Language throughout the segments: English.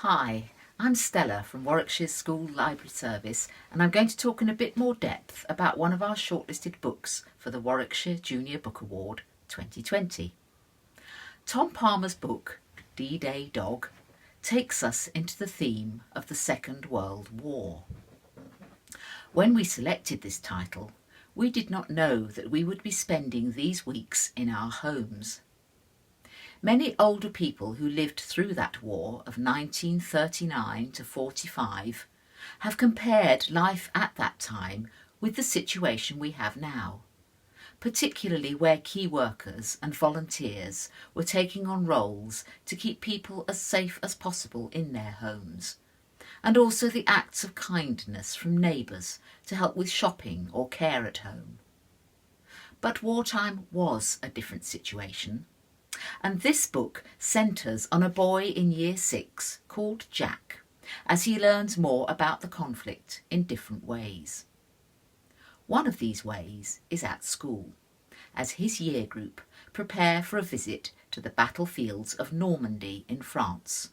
Hi, I'm Stella from Warwickshire's School Library Service, and I'm going to talk in a bit more depth about one of our shortlisted books for the Warwickshire Junior Book Award 2020. Tom Palmer's book, D-Day Dog, takes us into the theme of the Second World War. When we selected this title, we did not know that we would be spending these weeks in our homes. Many older people who lived through that war of 1939 to 45 have compared life at that time with the situation we have now, particularly where key workers and volunteers were taking on roles to keep people as safe as possible in their homes, and also the acts of kindness from neighbours to help with shopping or care at home. But wartime was a different situation. And this book centres on a boy in Year 6 called Jack, as he learns more about the conflict in different ways. One of these ways is at school, as his year group prepare for a visit to the battlefields of Normandy in France,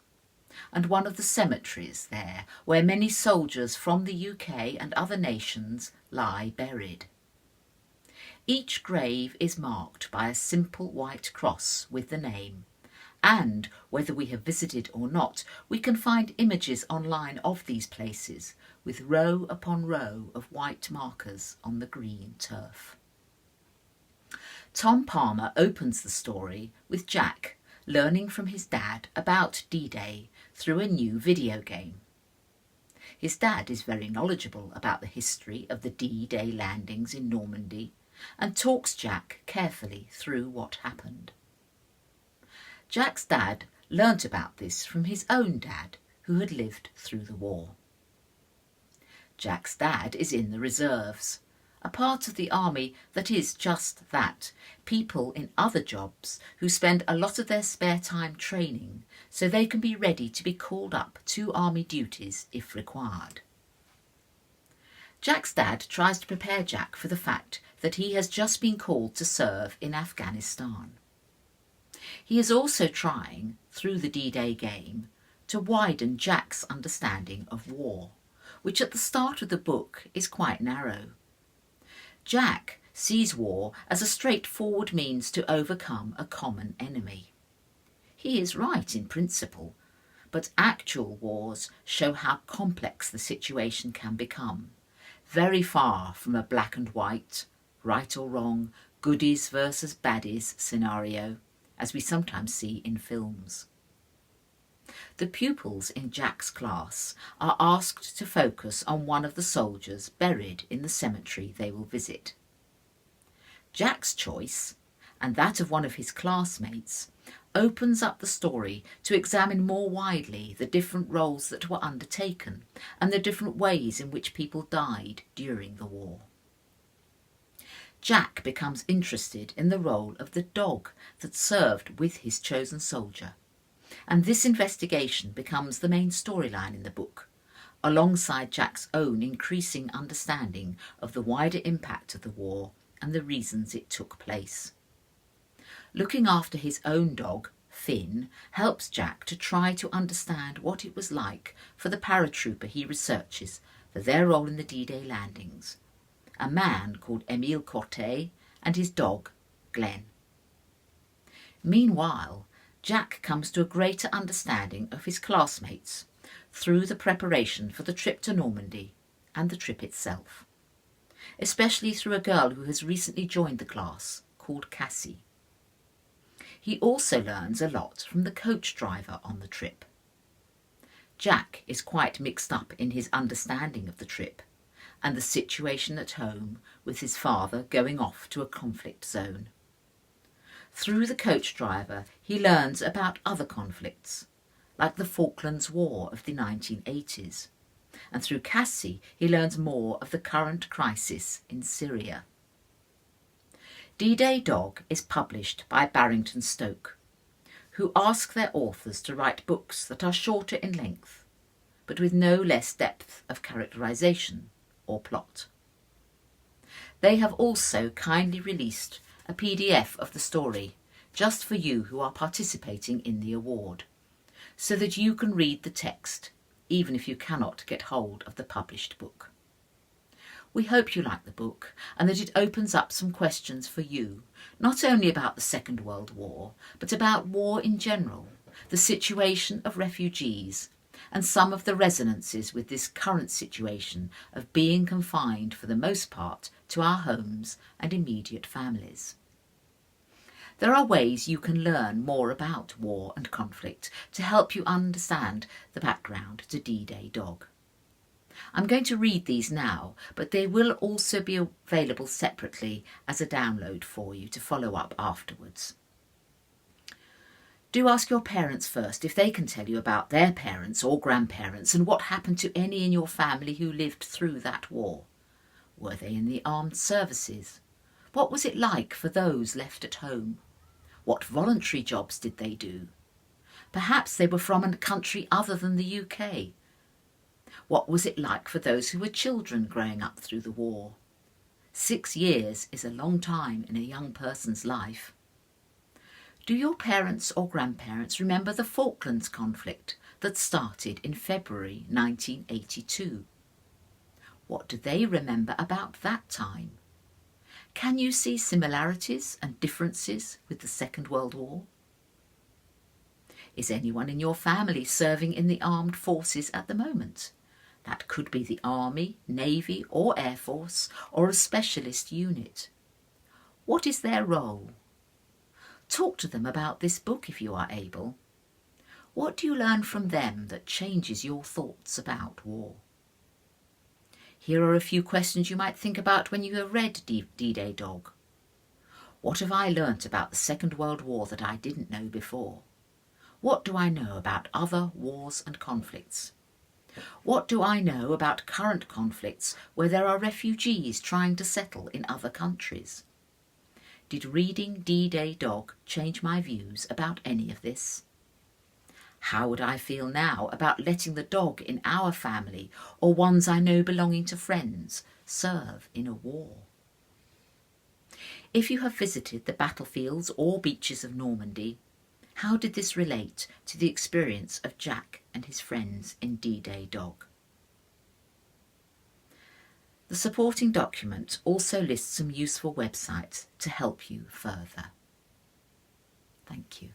and one of the cemeteries there where many soldiers from the UK and other nations lie buried. Each grave is marked by a simple white cross with the name, and whether we have visited or not, we can find images online of these places with row upon row of white markers on the green turf. Tom Palmer opens the story with Jack learning from his dad about D-Day through a new video game. His dad is very knowledgeable about the history of the D-Day landings in Normandy and talks Jack carefully through what happened. Jack's dad learnt about this from his own dad, who had lived through the war. Jack's dad is in the reserves, a part of the army that is just that, people in other jobs who spend a lot of their spare time training so they can be ready to be called up to army duties if required. Jack's dad tries to prepare Jack for the fact that he has just been called to serve in Afghanistan. He is also trying, through the D-Day game, to widen Jack's understanding of war, which at the start of the book is quite narrow. Jack sees war as a straightforward means to overcome a common enemy. He is right in principle, but actual wars show how complex the situation can become, very far from a black and white, right or wrong, goodies versus baddies scenario, as we sometimes see in films. The pupils in Jack's class are asked to focus on one of the soldiers buried in the cemetery they will visit. Jack's choice, and that of one of his classmates, opens up the story to examine more widely the different roles that were undertaken and the different ways in which people died during the war. Jack becomes interested in the role of the dog that served with his chosen soldier, and this investigation becomes the main storyline in the book, alongside Jack's own increasing understanding of the wider impact of the war and the reasons it took place. Looking after his own dog, Finn, helps Jack to try to understand what it was like for the paratrooper he researches for their role in the D-Day landings, a man called Emile Cortet and his dog, Glenn. Meanwhile, Jack comes to a greater understanding of his classmates through the preparation for the trip to Normandy and the trip itself, especially through a girl who has recently joined the class called Cassie. He also learns a lot from the coach driver on the trip. Jack is quite mixed up in his understanding of the trip and the situation at home with his father going off to a conflict zone. Through the coach driver, he learns about other conflicts, like the Falklands War of the 1980s, and through Cassie he learns more of the current crisis in Syria. D-Day Dog is published by Barrington Stoke, who ask their authors to write books that are shorter in length, but with no less depth of characterisation or plot. They have also kindly released a PDF of the story, just for you who are participating in the award, so that you can read the text, even if you cannot get hold of the published book. We hope you like the book and that it opens up some questions for you, not only about the Second World War, but about war in general, the situation of refugees, and some of the resonances with this current situation of being confined for the most part to our homes and immediate families. There are ways you can learn more about war and conflict to help you understand the background to D-Day Dog. I'm going to read these now, but they will also be available separately as a download for you to follow up afterwards. Do ask your parents first if they can tell you about their parents or grandparents and what happened to any in your family who lived through that war. Were they in the armed services? What was it like for those left at home? What voluntary jobs did they do? Perhaps they were from a country other than the UK. What was it like for those who were children growing up through the war? 6 years is a long time in a young person's life. Do your parents or grandparents remember the Falklands conflict that started in February 1982? What do they remember about that time? Can you see similarities and differences with the Second World War? Is anyone in your family serving in the armed forces at the moment? That could be the Army, Navy or Air Force or a specialist unit. What is their role? Talk to them about this book if you are able. What do you learn from them that changes your thoughts about war? Here are a few questions you might think about when you have read D-Day Dog. What have I learnt about the Second World War that I didn't know before? What do I know about other wars and conflicts? What do I know about current conflicts where there are refugees trying to settle in other countries? Did reading D-Day Dog change my views about any of this? How would I feel now about letting the dog in our family, or ones I know belonging to friends, serve in a war? If you have visited the battlefields or beaches of Normandy, how did this relate to the experience of Jack and his friends in D-Day Dog? The supporting document also lists some useful websites to help you further. Thank you.